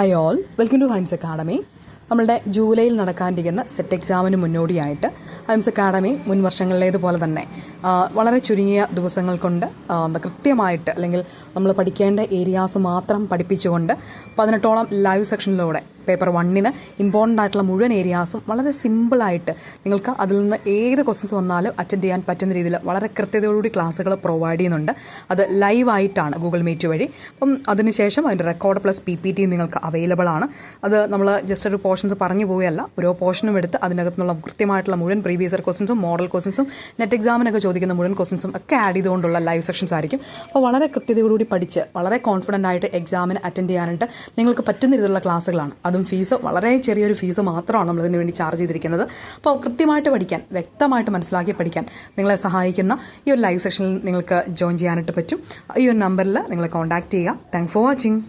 Hi all, welcome to haims academy. നമ്മളുടെ ജൂലൈയിൽ നടക്കാനിരിക്കുന്ന സെറ്റ് എക്സാമിന് മുന്നോടിയായിട്ട് ഹൈംസ് അക്കാഡമി മുൻ വർഷങ്ങളിലേതുപോലെ തന്നെ വളരെ ചുരുങ്ങിയ ദിവസങ്ങൾ കൊണ്ട് കൃത്യമായിട്ട് അല്ലെങ്കിൽ നമ്മൾ പഠിക്കേണ്ട ഏരിയാസ് മാത്രം പഠിപ്പിച്ചുകൊണ്ട് 18ഓളം ലൈവ് സെക്ഷനിലൂടെ പേപ്പർ 1-ന് ഇമ്പോർട്ടൻ്റ് ആയിട്ടുള്ള മുഴുവൻ ഏരിയാസും വളരെ സിമ്പിളായിട്ട് നിങ്ങൾക്ക് അതിൽ നിന്ന് ഏത് ക്വസ്റ്റ്യൻസ് വന്നാലും അറ്റൻഡ് ചെയ്യാൻ പറ്റുന്ന രീതിയിൽ വളരെ കൃത്യതയോടുകൂടി ക്ലാസ്സുകൾ പ്രൊവൈഡ് ചെയ്യുന്നുണ്ട്. അത് ലൈവായിട്ടാണ് ഗൂഗിൾ മീറ്റ് വഴി. അപ്പം അതിനുശേഷം അതിൻ്റെ റെക്കോർഡ് പ്ലസ് PPT നിങ്ങൾക്ക് അവൈലബിൾ ആണ്. അത് നമ്മൾ ജസ്റ്റ് ഒരു പോർഷൻസ് പറഞ്ഞു പോവുകയല്ല, ഓരോ പോർഷനും എടുത്ത് അതിനകത്തുനിന്നുള്ള കൃത്യമായിട്ടുള്ള മുഴുവൻ പ്രീവിയസ് ഇയർ ക്വസ്റ്റൻസും മോഡൽ ക്വസ്റ്റൻസും നെറ്റ് എക്സാമിനൊക്കെ ചോദിക്കുന്ന മുഴുവൻ ക്വസ്റ്റൻസും ഒക്കെ ആഡ് ചെയ്തുകൊണ്ടുള്ള ലൈവ് സെക്ഷൻസ് ആയിരിക്കും. അപ്പോൾ വളരെ കൃത്യതയോടുകൂടി പഠിച്ച് വളരെ കോൺഫിഡൻ്റ് ആയിട്ട് എക്സാമിന് അറ്റൻഡ് ചെയ്യാനായിട്ട് നിങ്ങൾക്ക് പറ്റുന്ന രീതിയിലുള്ള ക്ലാസ്സുകളാണ്. അതും ഫീസ് വളരെ ചെറിയൊരു ഫീസ് മാത്രമാണ് നമ്മളിതിന് വേണ്ടി ചാർജ് ചെയ്തിരിക്കുന്നത്. അപ്പോൾ കൃത്യമായിട്ട് പഠിക്കാൻ, വ്യക്തമായിട്ട് മനസ്സിലാക്കി പഠിക്കാൻ നിങ്ങളെ സഹായിക്കുന്ന ഈ ഒരു ലൈവ് സെഷനിൽ നിങ്ങൾക്ക് ജോയിൻ ചെയ്യാനായിട്ട് പറ്റും. ഈ ഒരു നമ്പറിൽ നിങ്ങൾ കോൺടാക്ട് ചെയ്യുക. Thanks for watching.